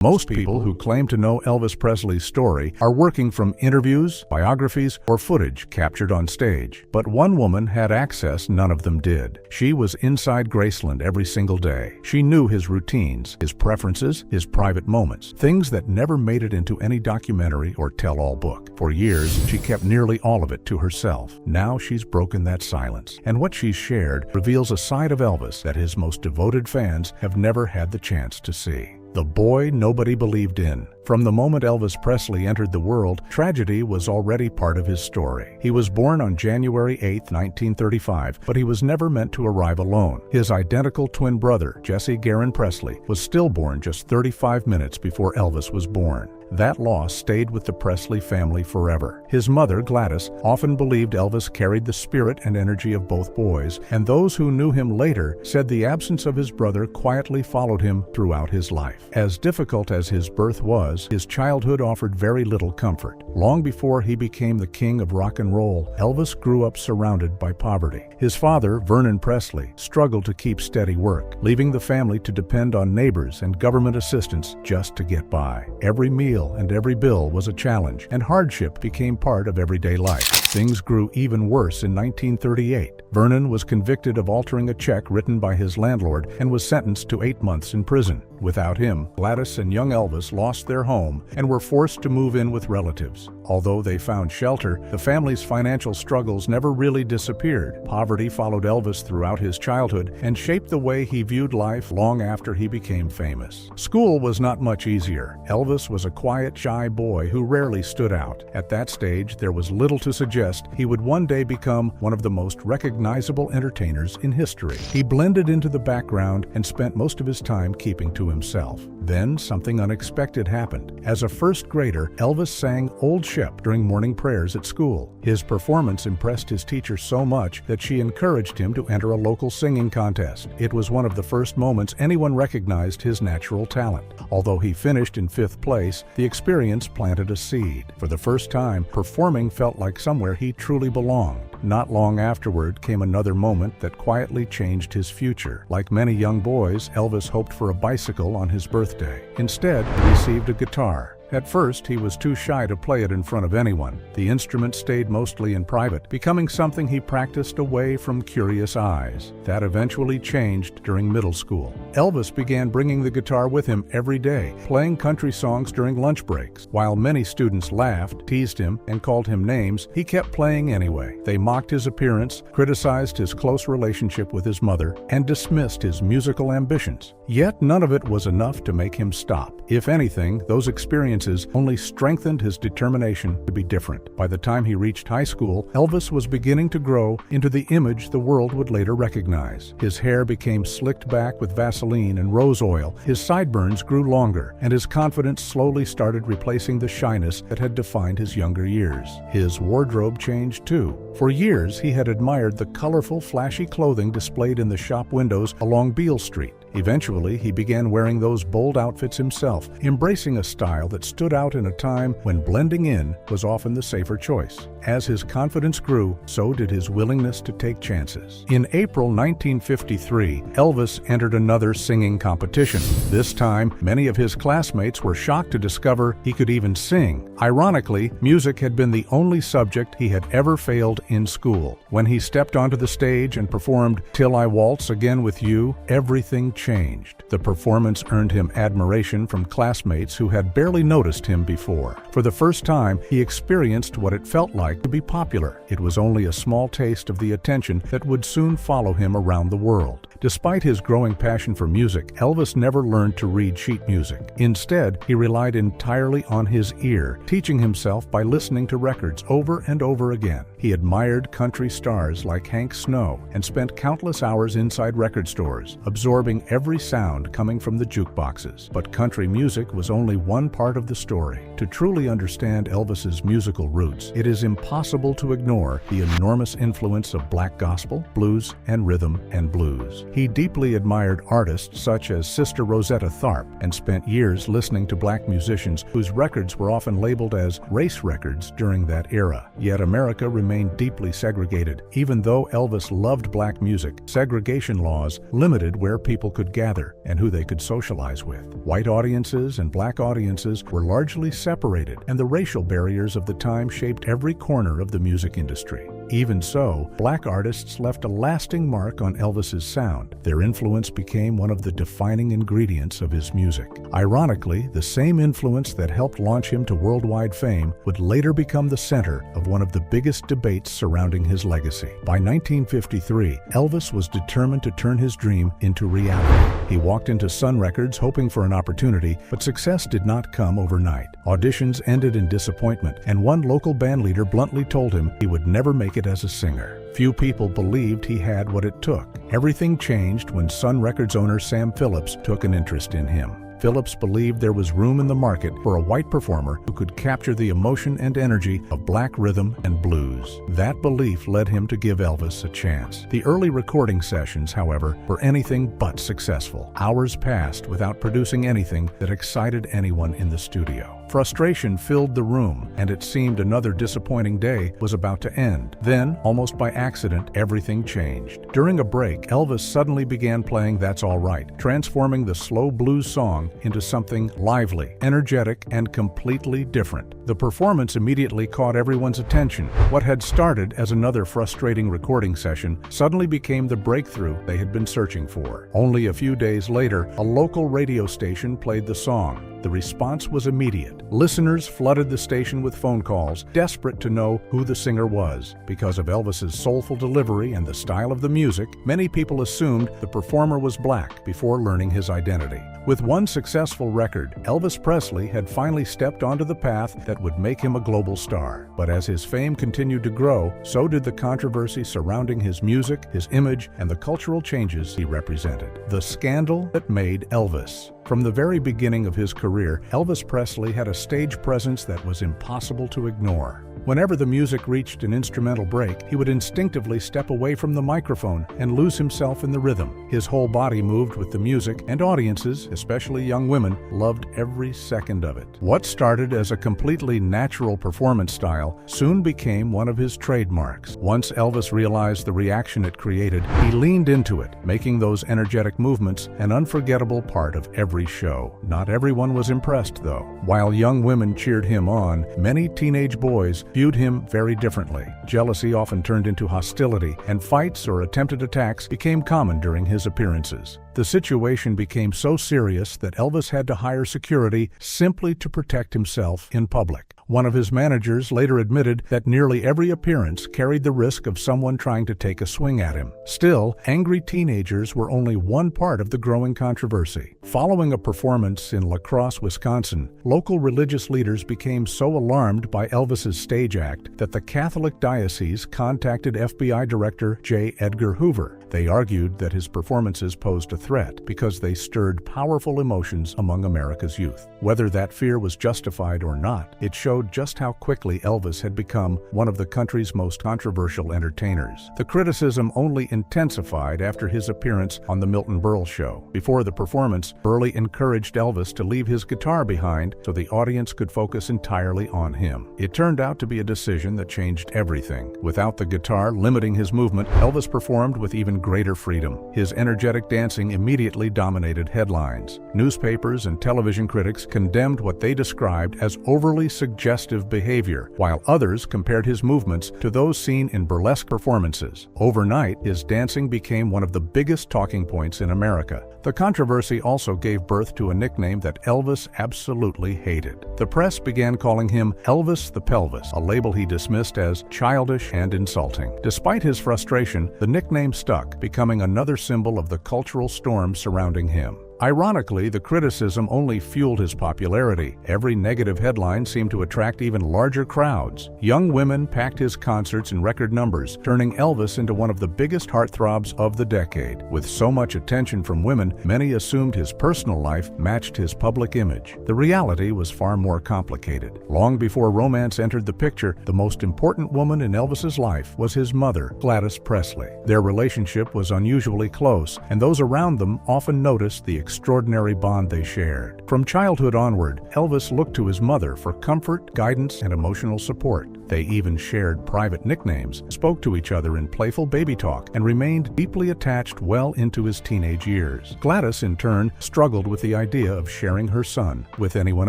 Most people who claim to know Elvis Presley's story are working from interviews, biographies, or footage captured on stage. But one woman had access none of them did. She was inside Graceland every single day. She knew his routines, his preferences, his private moments, things that never made it into any documentary or tell-all book. For years, she kept nearly all of it to herself. Now she's broken that silence, and what she's shared reveals a side of Elvis that his most devoted fans have never had the chance to see. The boy nobody believed in. From the moment Elvis Presley entered the world, tragedy was already part of his story. He was born on January 8, 1935, but he was never meant to arrive alone. His identical twin brother, Jesse Garon Presley, was stillborn just 35 minutes before Elvis was born. That loss stayed with the Presley family forever. His mother, Gladys, often believed Elvis carried the spirit and energy of both boys, and those who knew him later said the absence of his brother quietly followed him throughout his life. As difficult as his birth was, his childhood offered very little comfort. Long before he became the king of rock and roll, Elvis grew up surrounded by poverty. His father, Vernon Presley, struggled to keep steady work, leaving the family to depend on neighbors and government assistance just to get by. Every meal and every bill was a challenge, and hardship became part of everyday life. Things grew even worse in 1938. Vernon was convicted of altering a check written by his landlord and was sentenced to 8 months in prison. Without him, Gladys and young Elvis lost their home and were forced to move in with relatives. Although they found shelter, the family's financial struggles never really disappeared. Poverty followed Elvis throughout his childhood and shaped the way he viewed life long after he became famous. School was not much easier. Elvis was a quiet, shy boy who rarely stood out. At that stage, there was little to suggest he would one day become one of the most recognizable entertainers in history. He blended into the background and spent most of his time keeping to himself. Then something unexpected happened. As a first grader, Elvis sang Old Ship during morning prayers at school. His performance impressed his teacher so much that she encouraged him to enter a local singing contest. It was one of the first moments anyone recognized his natural talent. Although he finished in 5th place, the experience planted a seed. For the first time, performing felt like somewhere he truly belonged. Not long afterward came another moment that quietly changed his future. Like many young boys, Elvis hoped for a bicycle on his birthday. Instead, he received a guitar. At first, he was too shy to play it in front of anyone. The instrument stayed mostly in private, becoming something he practiced away from curious eyes. That eventually changed during middle school. Elvis began bringing the guitar with him every day, playing country songs during lunch breaks. While many students laughed, teased him, and called him names, he kept playing anyway. They mocked his appearance, criticized his close relationship with his mother, and dismissed his musical ambitions. Yet none of it was enough to make him stop. If anything, those experiences only strengthened his determination to be different. By the time he reached high school, Elvis was beginning to grow into the image the world would later recognize. His hair became slicked back with Vaseline and rose oil, his sideburns grew longer, and his confidence slowly started replacing the shyness that had defined his younger years. His wardrobe changed too. For years, he had admired the colorful, flashy clothing displayed in the shop windows along Beale Street. Eventually, he began wearing those bold outfits himself, embracing a style that stood out in a time when blending in was often the safer choice. As his confidence grew, so did his willingness to take chances. In April 1953, Elvis entered another singing competition. This time, many of his classmates were shocked to discover he could even sing. Ironically, music had been the only subject he had ever failed in school. When he stepped onto the stage and performed Till I Waltz Again With You, everything changed. The performance earned him admiration from classmates who had barely noticed him before. For the first time, he experienced what it felt like to be popular. It was only a small taste of the attention that would soon follow him around the world. Despite his growing passion for music, Elvis never learned to read sheet music. Instead, he relied entirely on his ear, teaching himself by listening to records over and over again. He admired country stars like Hank Snow and spent countless hours inside record stores, absorbing every sound coming from the jukeboxes. But country music was only one part of the story. To truly understand Elvis's musical roots, it is impossible to ignore the enormous influence of black gospel, blues, and rhythm and blues. He deeply admired artists such as Sister Rosetta Tharpe and spent years listening to black musicians whose records were often labeled as race records during that era. Yet America remained remained deeply segregated. Even though Elvis loved black music, segregation laws limited where people could gather and who they could socialize with. White audiences and black audiences were largely separated, and the racial barriers of the time shaped every corner of the music industry. Even so, black artists left a lasting mark on Elvis's sound. Their influence became one of the defining ingredients of his music. Ironically, the same influence that helped launch him to worldwide fame would later become the center of one of the biggest debates surrounding his legacy. By 1953, Elvis was determined to turn his dream into reality. He walked into Sun Records hoping for an opportunity, but success did not come overnight. Auditions ended in disappointment, and one local bandleader bluntly told him he would never make it as a singer. Few people believed he had what it took. Everything changed when Sun Records owner Sam Phillips took an interest in him. Phillips believed there was room in the market for a white performer who could capture the emotion and energy of black rhythm and blues. That belief led him to give Elvis a chance. The early recording sessions, however, were anything but successful. Hours passed without producing anything that excited anyone in the studio. Frustration filled the room, and it seemed another disappointing day was about to end. Then, almost by accident, everything changed. During a break, Elvis suddenly began playing That's All Right, transforming the slow blues song into something lively, energetic, and completely different. The performance immediately caught everyone's attention. What had started as another frustrating recording session suddenly became the breakthrough they had been searching for. Only a few days later, a local radio station played the song. The response was immediate. Listeners flooded the station with phone calls, desperate to know who the singer was. Because of Elvis's soulful delivery and the style of the music, many people assumed the performer was black before learning his identity. With one successful record, Elvis Presley had finally stepped onto the path that would make him a global star. But as his fame continued to grow, so did the controversy surrounding his music, his image, and the cultural changes he represented. The scandal that made Elvis. From the very beginning of his career, Elvis Presley had a stage presence that was impossible to ignore. Whenever the music reached an instrumental break, he would instinctively step away from the microphone and lose himself in the rhythm. His whole body moved with the music, and audiences, especially young women, loved every second of it. What started as a completely natural performance style soon became one of his trademarks. Once Elvis realized the reaction it created, he leaned into it, making those energetic movements an unforgettable part of every show. Not everyone was impressed, though. While young women cheered him on, many teenage boys viewed him very differently. Jealousy often turned into hostility, and fights or attempted attacks became common during his appearances. The situation became so serious that Elvis had to hire security simply to protect himself in public. One of his managers later admitted that nearly every appearance carried the risk of someone trying to take a swing at him. Still, angry teenagers were only one part of the growing controversy. Following a performance in La Crosse, Wisconsin, local religious leaders became so alarmed by Elvis's stage act that the Catholic diocese contacted FBI Director J. Edgar Hoover. They argued that his performances posed a threat because they stirred powerful emotions among America's youth. Whether that fear was justified or not, it showed just how quickly Elvis had become one of the country's most controversial entertainers. The criticism only intensified after his appearance on The Milton Berle Show. Before the performance, Berle encouraged Elvis to leave his guitar behind so the audience could focus entirely on him. It turned out to be a decision that changed everything. Without the guitar limiting his movement, Elvis performed with even greater freedom. His energetic dancing immediately dominated headlines. Newspapers and television critics condemned what they described as overly suggestive behavior, while others compared his movements to those seen in burlesque performances. Overnight, his dancing became one of the biggest talking points in America. The controversy also gave birth to a nickname that Elvis absolutely hated. The press began calling him Elvis the Pelvis, a label he dismissed as childish and insulting. Despite his frustration, the nickname stuck, becoming another symbol of the cultural storm surrounding him. Ironically, the criticism only fueled his popularity. Every negative headline seemed to attract even larger crowds. Young women packed his concerts in record numbers, turning Elvis into one of the biggest heartthrobs of the decade. With so much attention from women, many assumed his personal life matched his public image. The reality was far more complicated. Long before romance entered the picture, the most important woman in Elvis's life was his mother, Gladys Presley. Their relationship was unusually close, and those around them often noticed the extraordinary bond they shared. From childhood onward, Elvis looked to his mother for comfort, guidance, and emotional support. They even shared private nicknames, spoke to each other in playful baby talk, and remained deeply attached well into his teenage years. Gladys, in turn, struggled with the idea of sharing her son with anyone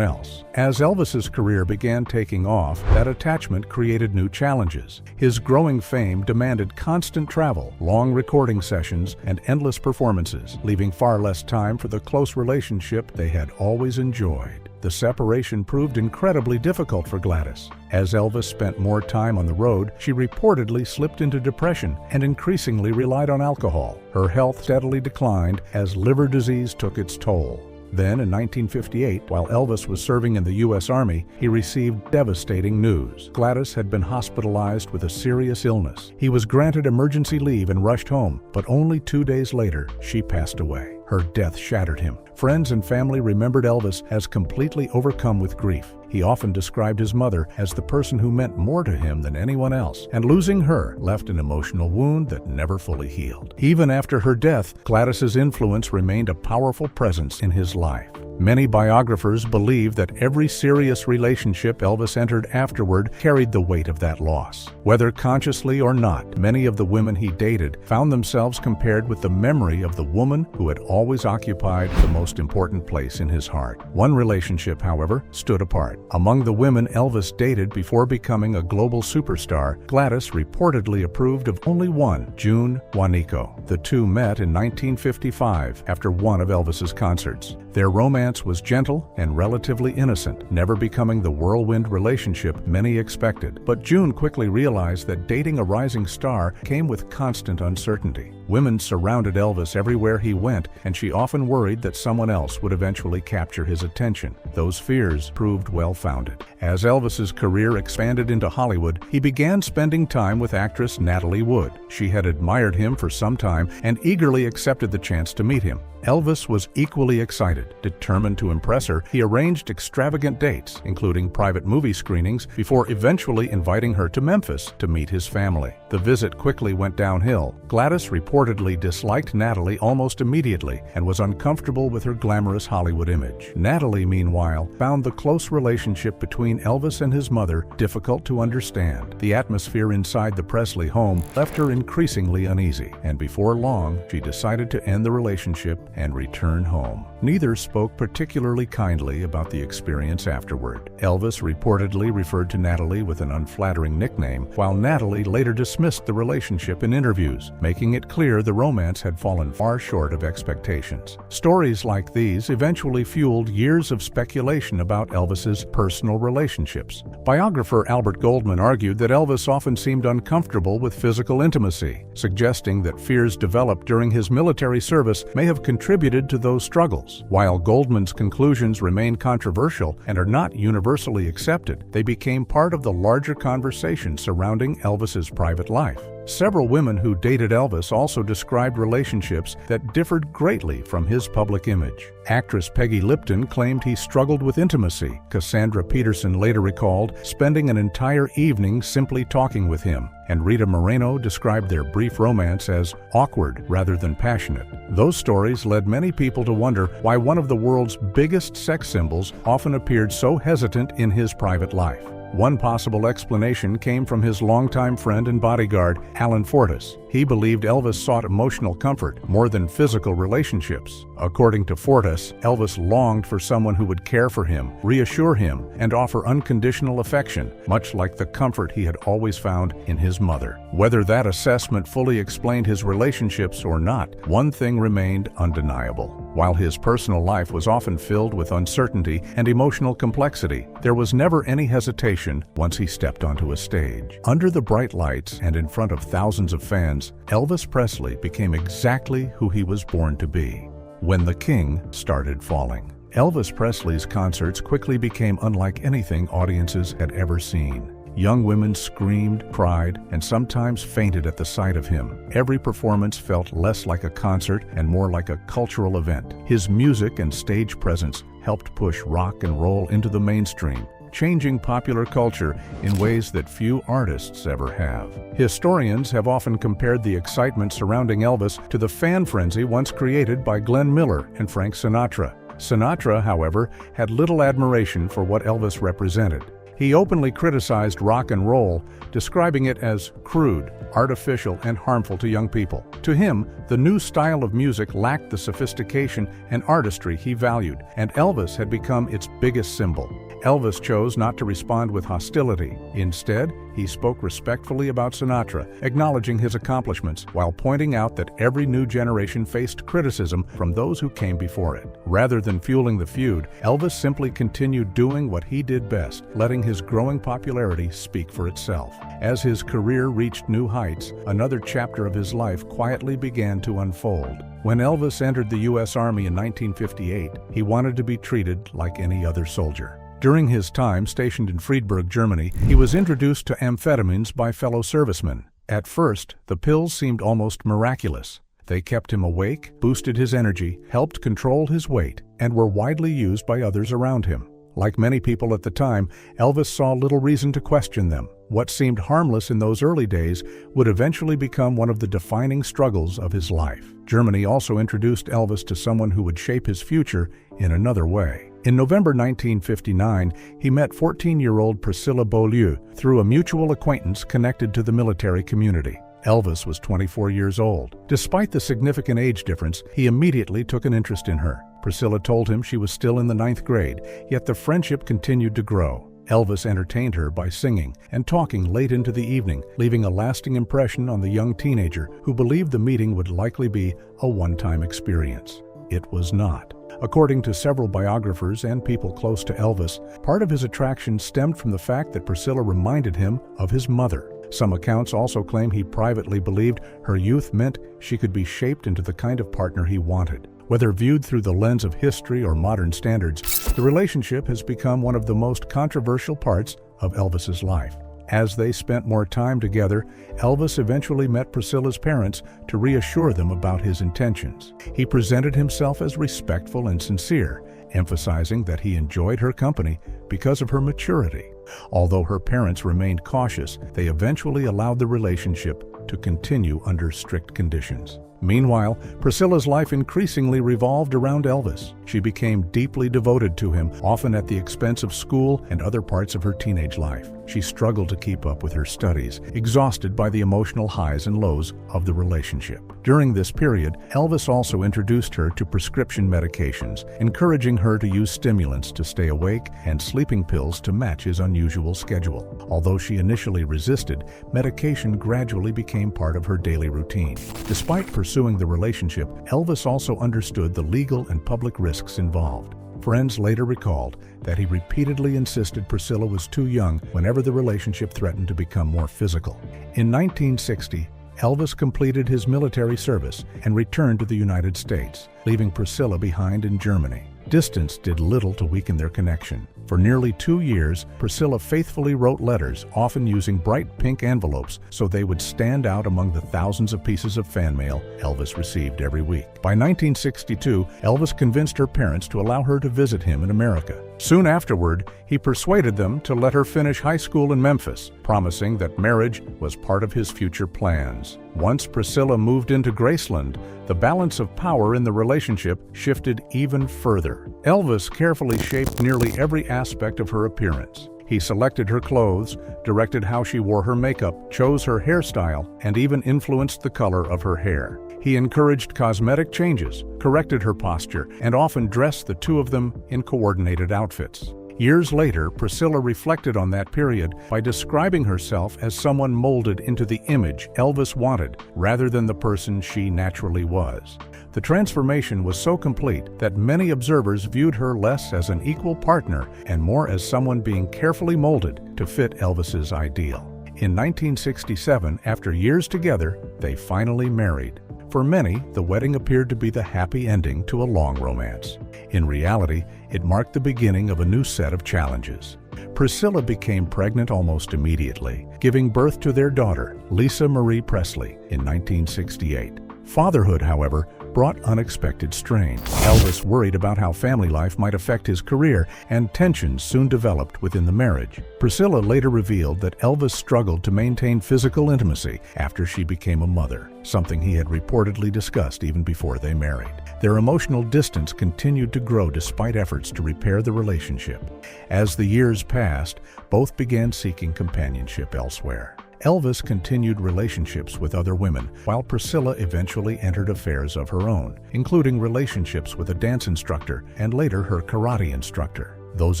else. As Elvis's career began taking off, that attachment created new challenges. His growing fame demanded constant travel, long recording sessions, and endless performances, leaving far less time for the close relationship they had always enjoyed. The separation proved incredibly difficult for Gladys. As Elvis spent more time on the road, she reportedly slipped into depression and increasingly relied on alcohol. Her health steadily declined as liver disease took its toll. Then, in 1958, while Elvis was serving in the U.S. Army, he received devastating news. Gladys had been hospitalized with a serious illness. He was granted emergency leave and rushed home, but only 2 days later, she passed away. Her death shattered him. Friends and family remembered Elvis as completely overcome with grief. He often described his mother as the person who meant more to him than anyone else, and losing her left an emotional wound that never fully healed. Even after her death, Gladys's influence remained a powerful presence in his life. Many biographers believe that every serious relationship Elvis entered afterward carried the weight of that loss. Whether consciously or not, many of the women he dated found themselves compared with the memory of the woman who had always occupied the most important place in his heart. One relationship, however, stood apart. Among the women Elvis dated before becoming a global superstar, Gladys reportedly approved of only one, June Juanico. The two met in 1955 after one of Elvis's concerts. Their romance was gentle and relatively innocent, never becoming the whirlwind relationship many expected. But June quickly realized that dating a rising star came with constant uncertainty. Women surrounded Elvis everywhere he went, and she often worried that someone else would eventually capture his attention. Those fears proved well-founded. As Elvis's career expanded into Hollywood, he began spending time with actress Natalie Wood. She had admired him for some time and eagerly accepted the chance to meet him. Elvis was equally excited. Determined to impress her, he arranged extravagant dates, including private movie screenings, before eventually inviting her to Memphis to meet his family. The visit quickly went downhill. Gladys reportedly disliked Natalie almost immediately and was uncomfortable with her glamorous Hollywood image. Natalie, meanwhile, found the close relationship between Elvis and his mother difficult to understand. The atmosphere inside the Presley home left her increasingly uneasy, and before long, she decided to end the relationship and return home. Neither spoke particularly kindly about the experience afterward. Elvis reportedly referred to Natalie with an unflattering nickname, while Natalie later dismissed the relationship in interviews, making it clear the romance had fallen far short of expectations. Stories like these eventually fueled years of speculation about Elvis's personal relationships. Biographer Albert Goldman argued that Elvis often seemed uncomfortable with physical intimacy, suggesting that fears developed during his military service may have contributed to those struggles. While Goldman's conclusions remain controversial and are not universally accepted, they became part of the larger conversation surrounding Elvis's private life. Several women who dated Elvis also described relationships that differed greatly from his public image. Actress Peggy Lipton claimed he struggled with intimacy. Cassandra Peterson later recalled spending an entire evening simply talking with him, and Rita Moreno described their brief romance as awkward rather than passionate. Those stories led many people to wonder why one of the world's biggest sex symbols often appeared so hesitant in his private life. One possible explanation came from his longtime friend and bodyguard, Alan Fortas. He believed Elvis sought emotional comfort more than physical relationships. According to Fortas, Elvis longed for someone who would care for him, reassure him, and offer unconditional affection, much like the comfort he had always found in his mother. Whether that assessment fully explained his relationships or not, one thing remained undeniable. While his personal life was often filled with uncertainty and emotional complexity, there was never any hesitation once he stepped onto a stage. Under the bright lights and in front of thousands of fans, Elvis Presley became exactly who he was born to be. When the king started falling. Elvis Presley's concerts quickly became unlike anything audiences had ever seen. Young women screamed, cried, and sometimes fainted at the sight of him. Every performance felt less like a concert and more like a cultural event. His music and stage presence helped push rock and roll into the mainstream, changing popular culture in ways that few artists ever have. Historians have often compared the excitement surrounding Elvis to the fan frenzy once created by Glenn Miller and Frank Sinatra. Sinatra, however, had little admiration for what Elvis represented. He openly criticized rock and roll, describing it as crude, artificial, and harmful to young people. To him, the new style of music lacked the sophistication and artistry he valued, and Elvis had become its biggest symbol. Elvis chose not to respond with hostility. Instead, he spoke respectfully about Sinatra, acknowledging his accomplishments while pointing out that every new generation faced criticism from those who came before it. Rather than fueling the feud, Elvis simply continued doing what he did best, letting his growing popularity speak for itself. As his career reached new heights, another chapter of his life quietly began to unfold. When Elvis entered the U.S. Army in 1958, he wanted to be treated like any other soldier. During his time stationed in Friedberg, Germany, he was introduced to amphetamines by fellow servicemen. At first, the pills seemed almost miraculous. They kept him awake, boosted his energy, helped control his weight, and were widely used by others around him. Like many people at the time, Elvis saw little reason to question them. What seemed harmless in those early days would eventually become one of the defining struggles of his life. Germany also introduced Elvis to someone who would shape his future in another way. In November 1959, he met 14-year-old Priscilla Beaulieu through a mutual acquaintance connected to the military community. Elvis was 24 years old. Despite the significant age difference, he immediately took an interest in her. Priscilla told him she was still in the 9th grade, yet the friendship continued to grow. Elvis entertained her by singing and talking late into the evening, leaving a lasting impression on the young teenager who believed the meeting would likely be a one-time experience. It was not. According to several biographers and people close to Elvis, part of his attraction stemmed from the fact that Priscilla reminded him of his mother. Some accounts also claim he privately believed her youth meant she could be shaped into the kind of partner he wanted. Whether viewed through the lens of history or modern standards, the relationship has become one of the most controversial parts of Elvis's life. As they spent more time together, Elvis eventually met Priscilla's parents to reassure them about his intentions. He presented himself as respectful and sincere, emphasizing that he enjoyed her company because of her maturity. Although her parents remained cautious, they eventually allowed the relationship to continue under strict conditions. Meanwhile, Priscilla's life increasingly revolved around Elvis. She became deeply devoted to him, often at the expense of school and other parts of her teenage life. She struggled to keep up with her studies, exhausted by the emotional highs and lows of the relationship. During this period, Elvis also introduced her to prescription medications, encouraging her to use stimulants to stay awake and sleeping pills to match his unusual schedule. Although she initially resisted, medication gradually became part of her daily routine. Despite pursuing the relationship, Elvis also understood the legal and public risks involved. Friends later recalled that he repeatedly insisted Priscilla was too young whenever the relationship threatened to become more physical. In 1960, Elvis completed his military service and returned to the United States, leaving Priscilla behind in Germany. Distance did little to weaken their connection. For nearly 2 years, Priscilla faithfully wrote letters, often using bright pink envelopes, so they would stand out among the thousands of pieces of fan mail Elvis received every week. By 1962, Elvis convinced her parents to allow her to visit him in America. Soon afterward, he persuaded them to let her finish high school in Memphis, promising that marriage was part of his future plans. Once Priscilla moved into Graceland, the balance of power in the relationship shifted even further. Elvis carefully shaped nearly every aspect of her appearance. He selected her clothes, directed how she wore her makeup, chose her hairstyle, and even influenced the color of her hair. He encouraged cosmetic changes, corrected her posture, and often dressed the two of them in coordinated outfits. Years later, Priscilla reflected on that period by describing herself as someone molded into the image Elvis wanted, rather than the person she naturally was. The transformation was so complete that many observers viewed her less as an equal partner and more as someone being carefully molded to fit Elvis's ideal. In 1967, after years together, they finally married. For many, the wedding appeared to be the happy ending to a long romance. In reality, it marked the beginning of a new set of challenges. Priscilla became pregnant almost immediately, giving birth to their daughter, Lisa Marie Presley, in 1968. Fatherhood, however, brought unexpected strain. Elvis worried about how family life might affect his career, and tensions soon developed within the marriage. Priscilla later revealed that Elvis struggled to maintain physical intimacy after she became a mother, something he had reportedly discussed even before they married. Their emotional distance continued to grow despite efforts to repair the relationship. As the years passed, both began seeking companionship elsewhere. Elvis continued relationships with other women, while Priscilla eventually entered affairs of her own, including relationships with a dance instructor and later her karate instructor. Those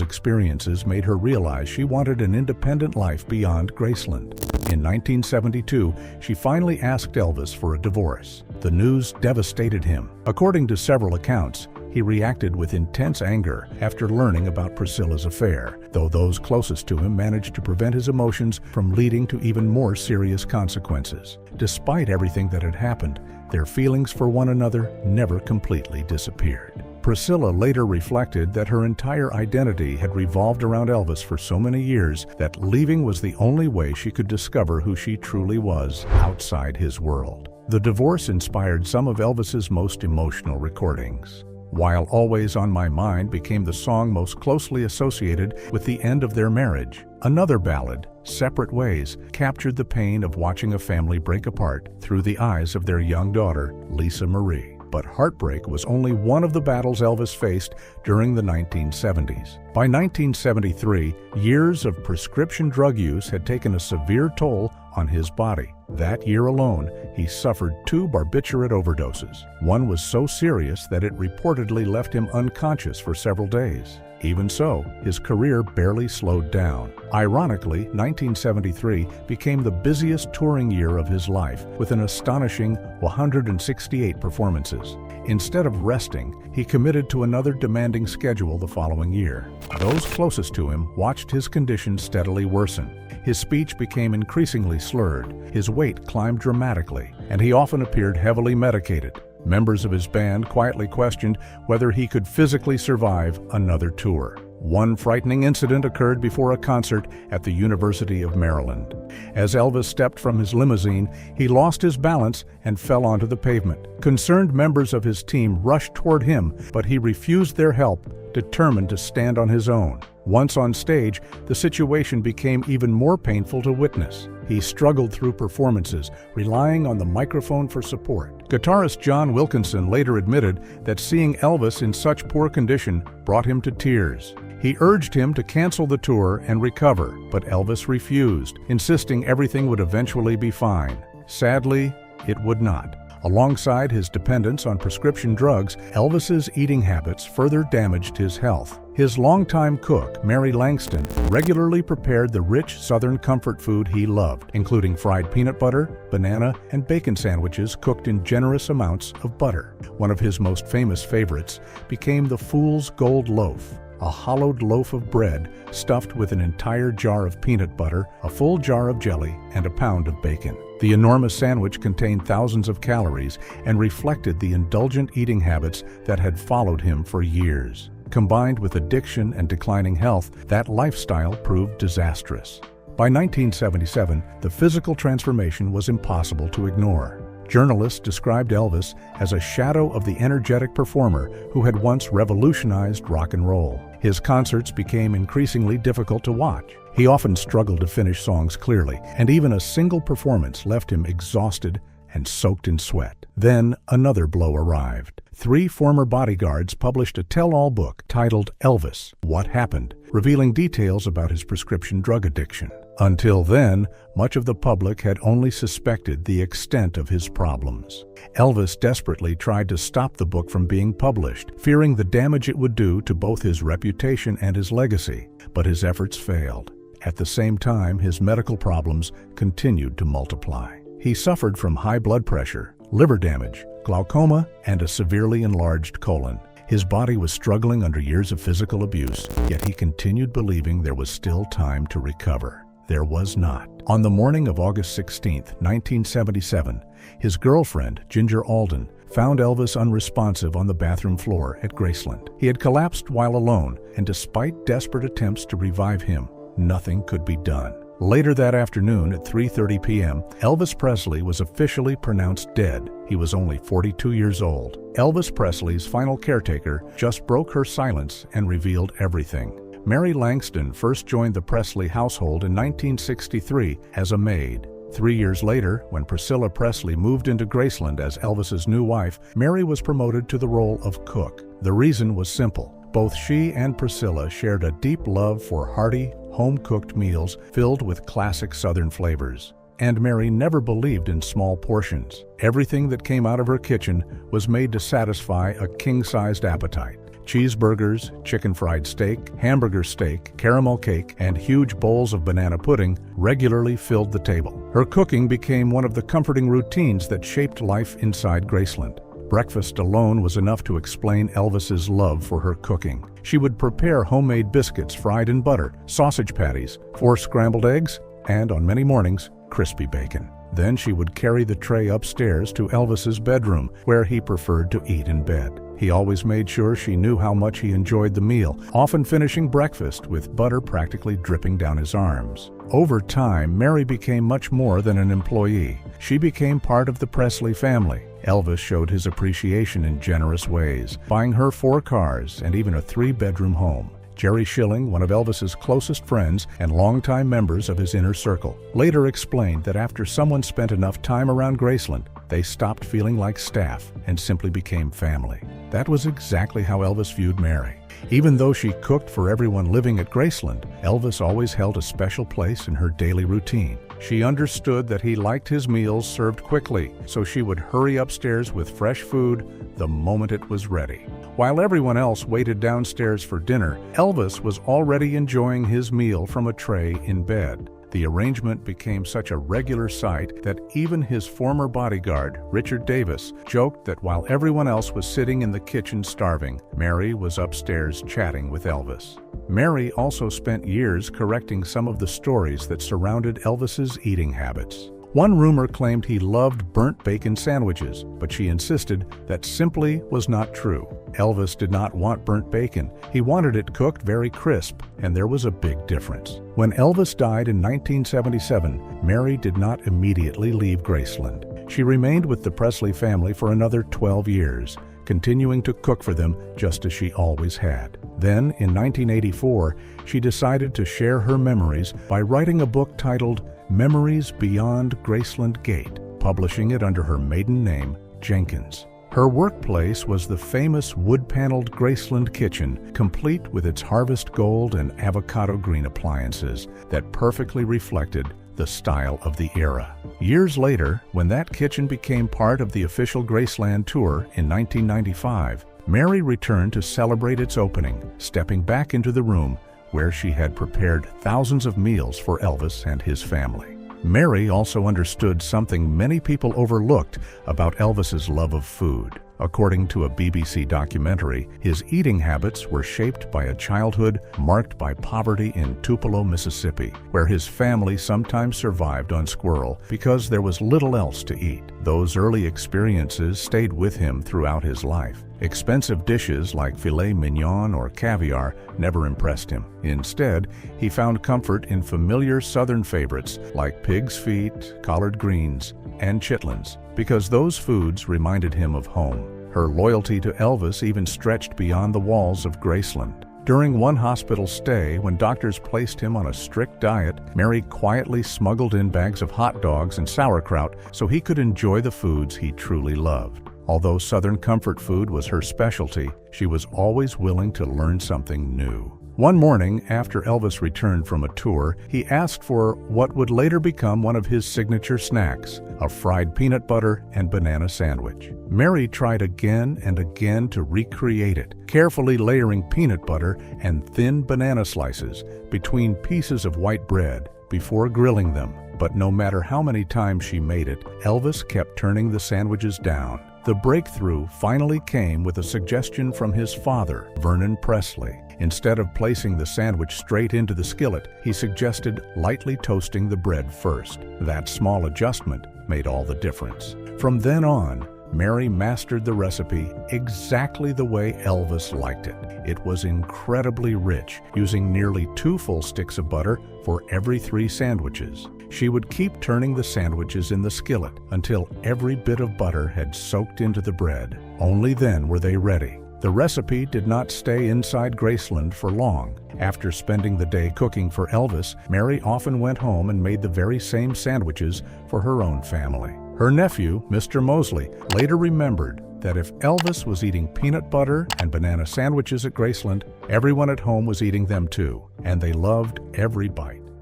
experiences made her realize she wanted an independent life beyond Graceland. In 1972, she finally asked Elvis for a divorce. The news devastated him. According to several accounts, he reacted with intense anger after learning about Priscilla's affair, though those closest to him managed to prevent his emotions from leading to even more serious consequences. Despite everything that had happened, their feelings for one another never completely disappeared. Priscilla later reflected that her entire identity had revolved around Elvis for so many years that leaving was the only way she could discover who she truly was outside his world. The divorce inspired some of Elvis's most emotional recordings. While Always on My Mind became the song most closely associated with the end of their marriage, another ballad, Separate Ways, captured the pain of watching a family break apart through the eyes of their young daughter, Lisa Marie. But heartbreak was only one of the battles Elvis faced during the 1970s. By 1973, years of prescription drug use had taken a severe toll on his body. That year alone, he suffered 2 barbiturate overdoses. One was so serious that it reportedly left him unconscious for several days. Even so, his career barely slowed down. Ironically, 1973 became the busiest touring year of his life, with an astonishing 168 performances. Instead of resting, he committed to another demanding schedule the following year. Those closest to him watched his condition steadily worsen. His speech became increasingly slurred, his weight climbed dramatically, and he often appeared heavily medicated. Members of his band quietly questioned whether he could physically survive another tour. One frightening incident occurred before a concert at the University of Maryland. As Elvis stepped from his limousine, he lost his balance and fell onto the pavement. Concerned members of his team rushed toward him, but he refused their help, determined to stand on his own. Once on stage, the situation became even more painful to witness. He struggled through performances, relying on the microphone for support. Guitarist John Wilkinson later admitted that seeing Elvis in such poor condition brought him to tears. He urged him to cancel the tour and recover, but Elvis refused, insisting everything would eventually be fine. Sadly, it would not. Alongside his dependence on prescription drugs, Elvis's eating habits further damaged his health. His longtime cook, Mary Langston, regularly prepared the rich Southern comfort food he loved, including fried peanut butter, banana, and bacon sandwiches cooked in generous amounts of butter. One of his most famous favorites became the Fool's Gold Loaf, a hollowed loaf of bread stuffed with an entire jar of peanut butter, a full jar of jelly, and a pound of bacon. The enormous sandwich contained thousands of calories and reflected the indulgent eating habits that had followed him for years. Combined with addiction and declining health, that lifestyle proved disastrous. By 1977, the physical transformation was impossible to ignore. Journalists described Elvis as a shadow of the energetic performer who had once revolutionized rock and roll. His concerts became increasingly difficult to watch. He often struggled to finish songs clearly, and even a single performance left him exhausted and soaked in sweat. Then another blow arrived. 3 former bodyguards published a tell-all book titled Elvis: What Happened, revealing details about his prescription drug addiction. Until then, much of the public had only suspected the extent of his problems. Elvis desperately tried to stop the book from being published, fearing the damage it would do to both his reputation and his legacy, but his efforts failed. At the same time, his medical problems continued to multiply. He suffered from high blood pressure, liver damage, glaucoma, and a severely enlarged colon. His body was struggling under years of physical abuse, yet he continued believing there was still time to recover. There was not. On the morning of August 16, 1977, his girlfriend, Ginger Alden, found Elvis unresponsive on the bathroom floor at Graceland. He had collapsed while alone, and despite desperate attempts to revive him, nothing could be done. Later that afternoon at 3:30 p.m., Elvis Presley was officially pronounced dead. He was only 42 years old. Elvis Presley's final caretaker just broke her silence and revealed everything. Mary Langston first joined the Presley household in 1963 as a maid. 3 years later, when Priscilla Presley moved into Graceland as Elvis's new wife, Mary was promoted to the role of cook. The reason was simple. Both she and Priscilla shared a deep love for hearty, home-cooked meals filled with classic Southern flavors. And Mary never believed in small portions. Everything that came out of her kitchen was made to satisfy a king-sized appetite. Cheeseburgers, chicken fried steak, hamburger steak, caramel cake, and huge bowls of banana pudding regularly filled the table. Her cooking became one of the comforting routines that shaped life inside Graceland. Breakfast alone was enough to explain Elvis's love for her cooking. She would prepare homemade biscuits fried in butter, sausage patties, 4 scrambled eggs, and on many mornings, crispy bacon. Then she would carry the tray upstairs to Elvis's bedroom, where he preferred to eat in bed. He always made sure she knew how much he enjoyed the meal, often finishing breakfast with butter practically dripping down his arms. Over time, Mary became much more than an employee. She became part of the Presley family. Elvis showed his appreciation in generous ways, buying her 4 cars and even a 3-bedroom home. Jerry Schilling, one of Elvis's closest friends and longtime members of his inner circle, later explained that after someone spent enough time around Graceland, they stopped feeling like staff and simply became family. That was exactly how Elvis viewed Mary. Even though she cooked for everyone living at Graceland, Elvis always held a special place in her daily routine. She understood that he liked his meals served quickly, so she would hurry upstairs with fresh food the moment it was ready. While everyone else waited downstairs for dinner, Elvis was already enjoying his meal from a tray in bed. The arrangement became such a regular sight that even his former bodyguard, Richard Davis, joked that while everyone else was sitting in the kitchen starving, Mary was upstairs chatting with Elvis. Mary also spent years correcting some of the stories that surrounded Elvis's eating habits. One rumor claimed he loved burnt bacon sandwiches, but she insisted that simply was not true. Elvis did not want burnt bacon. He wanted it cooked very crisp, and there was a big difference. When Elvis died in 1977, Mary did not immediately leave Graceland. She remained with the Presley family for another 12 years, continuing to cook for them just as she always had. Then, in 1984, she decided to share her memories by writing a book titled Memories Beyond Graceland Gate, publishing it under her maiden name, Jenkins. Her workplace was the famous wood-paneled Graceland kitchen, complete with its harvest gold and avocado green appliances that perfectly reflected the style of the era. Years later, when that kitchen became part of the official Graceland tour in 1995, Mary returned to celebrate its opening, stepping back into the room where she had prepared thousands of meals for Elvis and his family. Mary also understood something many people overlooked about Elvis's love of food. According to a BBC documentary, his eating habits were shaped by a childhood marked by poverty in Tupelo, Mississippi, where his family sometimes survived on squirrel because there was little else to eat. Those early experiences stayed with him throughout his life. Expensive dishes like filet mignon or caviar never impressed him. Instead, he found comfort in familiar Southern favorites like pig's feet, collard greens, and chitlins, because those foods reminded him of home. Her loyalty to Elvis even stretched beyond the walls of Graceland. During one hospital stay, when doctors placed him on a strict diet, Mary quietly smuggled in bags of hot dogs and sauerkraut so he could enjoy the foods he truly loved. Although Southern comfort food was her specialty, she was always willing to learn something new. One morning, after Elvis returned from a tour, he asked for what would later become one of his signature snacks, a fried peanut butter and banana sandwich. Mary tried again and again to recreate it, carefully layering peanut butter and thin banana slices between pieces of white bread before grilling them. But no matter how many times she made it, Elvis kept turning the sandwiches down. The breakthrough finally came with a suggestion from his father, Vernon Presley. Instead of placing the sandwich straight into the skillet, he suggested lightly toasting the bread first. That small adjustment made all the difference. From then on, Mary mastered the recipe exactly the way Elvis liked it. It was incredibly rich, using nearly 2 full sticks of butter for every 3 sandwiches. She would keep turning the sandwiches in the skillet until every bit of butter had soaked into the bread. Only then were they ready. The recipe did not stay inside Graceland for long. After spending the day cooking for Elvis, Mary often went home and made the very same sandwiches for her own family. Her nephew, Mr. Mosley, later remembered that if Elvis was eating peanut butter and banana sandwiches at Graceland, everyone at home was eating them too, and they loved every bite.